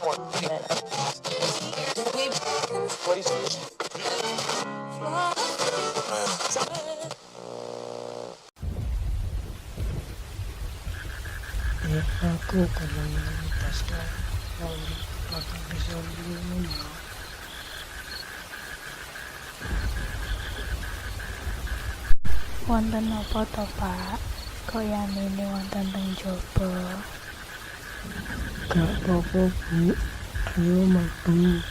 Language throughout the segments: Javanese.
Ya aku kalau tas lalu bakal bisa dulu ya. Wonten napa to, Pak? Kok yamene wonten teng jaba? Gak apa-apa bu, ayo madu.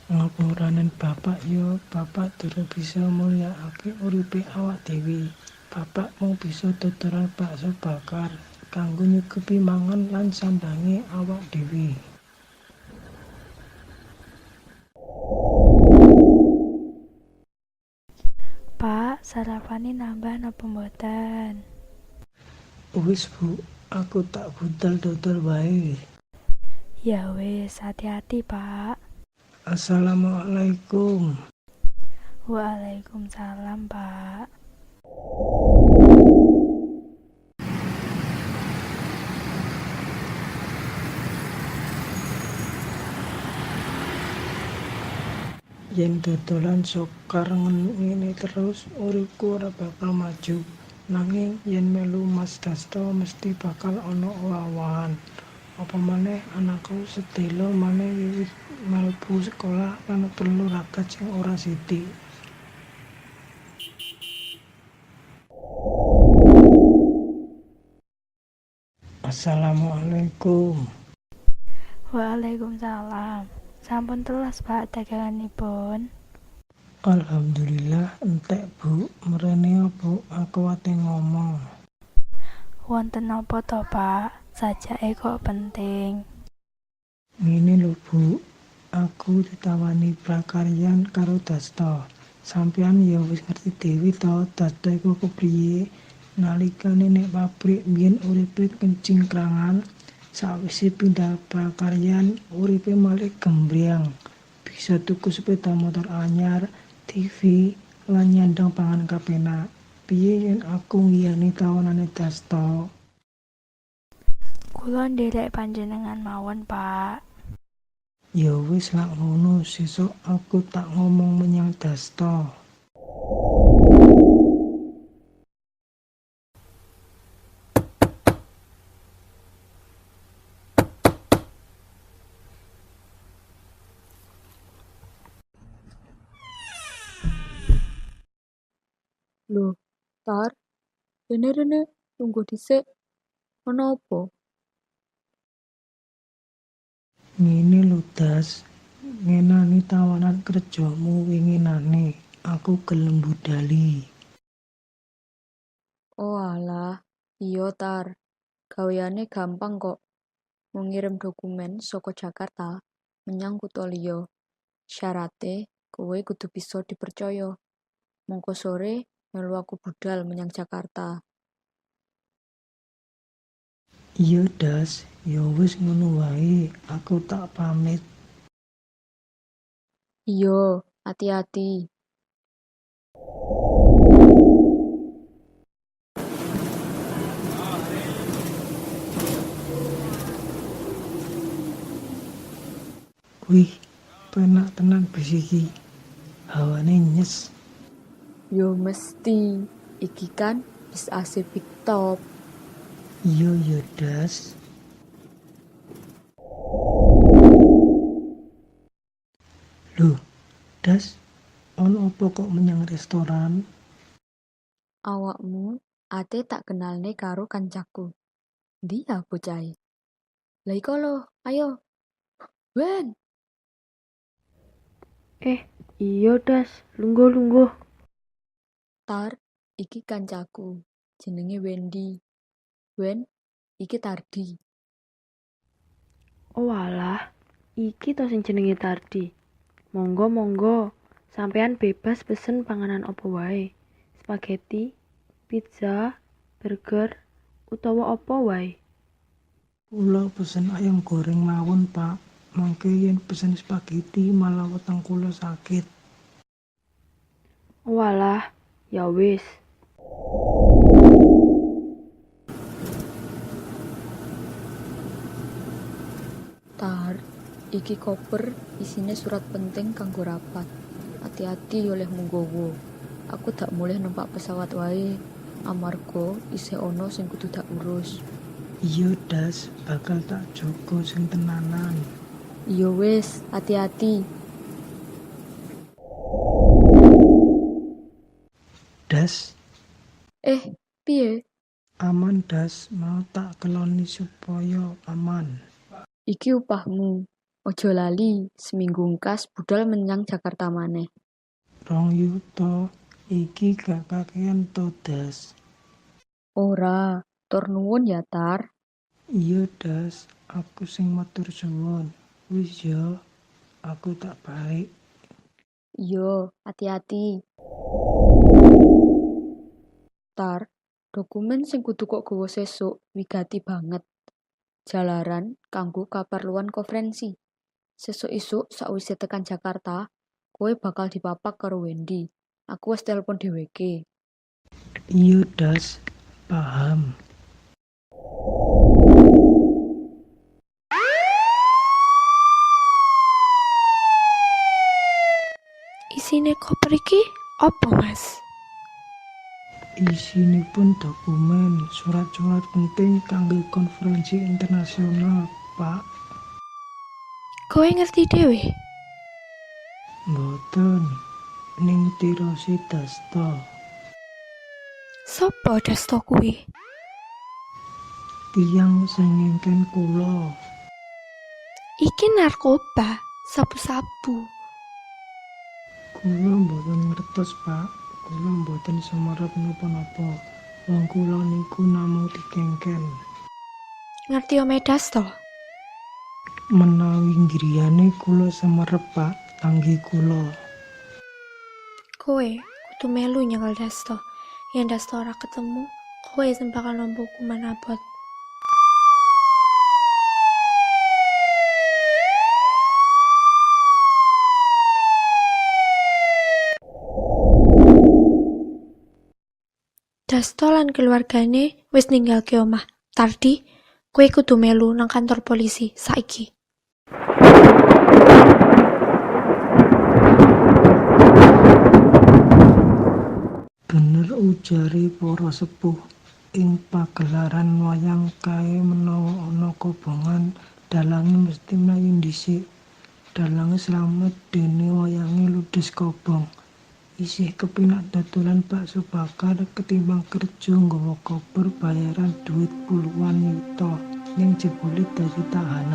Ngapuranen bapak yo, bapak durung bisa mulyakake uripe awak dhewe. Bapak mau bisa tuturan bakso bakar kanggo nyukupi mangan lan sambange awak dhewe. Pak, sarafane nambah napa mboten? Wis bu, aku tak budal dodol wae. Ya wis, hati-hati, Pak. Assalamualaikum. Waalaikumsalam, Pak. Yen dodolan sokar ngene terus uripku ora bakal maju. Nanging yen melu Mas Dasto mesti bakal ana owah-owahan. Apa maneh anakku sedelo maneh wiwit mlebu sekolah lan perlu ragat sing ora sithik. Assalamualaikum. Waalaikumsalam. Sampun telas, Pak, daganganipun. Alhamdulillah entek bu, mrene bu aku ate ngomong. Wonten napa to, Pak? Sajake kok penting. Ngene lho bu, aku ditawani prakaryan karo Dasto. Sampeyan ya wis ngerti dhewe to, Dasto iku kepriye. Nalikane nek pabrik biyen uripe kencing krangan, sawise pindah prakaryan uripe malih gembreng. Bisa tuku sepeda motor anyar, TV, lan nyandang pangan kapenak. Piye yen aku ngiyani tawanane Dasto? Kula nderek panjenengan mawon, Pak. Ya wis lak ngono, sesuk aku tak ngomong menyang Dasto. Lho, Tar, rene tunggu dhisik. Ana apa? Ngene lho Das, ngenani tawanan kerjamu winginane, aku gelem budali. Oh alah, iya Tar. Gaweane gampang kok. Mau ngirim dokumen saka Jakarta menyang kutha liya. Syarate kowe kudu bisa dipercaya. Mengko sore melu aku budal menyang Jakarta. Iya Das, ya wis ngono wae, aku tak pamit. Iya, hati-hati. Wih, penak tenan bis iki. Hawane nyes. Yo mesti. Iki kan bis AC Big Top. Iya ya Das. Loh, Das, on opo kok menyang restoran? Awakmu ate tak kenalne karo kancaku. Ndi ya bocahe? Lah iko lho, ayo. Ben. Iya Das, lungguh. Tar, iki kancaku. Jenenge Wendy. Wen, iki Tardi. Oh alah, iki to sing jenenge Tardi. Monggo, sampean bebas pesen panganan apa wae. Spaghetti, pizza, burger, utawa apa wae. Kula pesen ayam goreng mawon, Pak. Mangke yen pesen spaghetti malah weteng kula sakit. Oh alah, ya wis. Iki koper isine surat penting kanggo rapat. Hati-hati oleh munggowo. Aku dak mulih numpak pesawat wae. Amarga isih ana sing kudu tak urus. Iya Das, bakal tak jogo sing tenanan. Iya wis, hati-hati. Das, Piye? aman Das, mau tak keloni supaya aman. Iki upahmu. Ojo lali, seminggu ngkas budal menyang Jakarta maneh. 2 yuta, iki gak kakean to Das. Ora, tur nuwun ya Tar. Iya Das, aku sing matur suwun. Wis ya, aku tak balik. Iya, hati-hati. Tar, dokumen sing kudu kok gawa sesuk wigati banget. Jalaran kanggo kaperluan konferensi. Sesuk-isuk sakwise tekan Jakarta, kowe bakal dipapak karo Wendy. Aku wis telepon dheweke. Iya Das, paham. Isine koper iki apa, Mas? Isinipun dokumen, surat-surat penting kanggo konferensi internasional, Pak. Kowe ngerti dhewe? Mboten, ning tirosi Dasta. Sopo Dasto kuwi? Tiyang sing ngengken kula. Iki narkoba, sabu-sabu. Kula mboten ngertos, Pak. Kula mboten sumerep napa-napa. Wong kula niku namung dikengken. Ngerti ome Dasto? Menawi griyane kula sumerep, Pak, tanggi kula. Kowe kudu melu nyekel Dasto. Yen Dasto ora ketemu, kowe sing bakal nampa hukuman abot. Dasto lan keluargane wis ninggalke omah. Tardi, kowe kudu melu nang kantor polisi saiki. Bener ujare para sepuh, ing pagelaran wayang kae menawa ana kobongan, dalange mesti mlayu dhisik. Dalange slamet dene wayange ludes kobong. Isih kepinak dodolan bakso bakar ketimbang kerja nggawa koper bayaran duit puluhan yuta ning jebule dadi tahanan.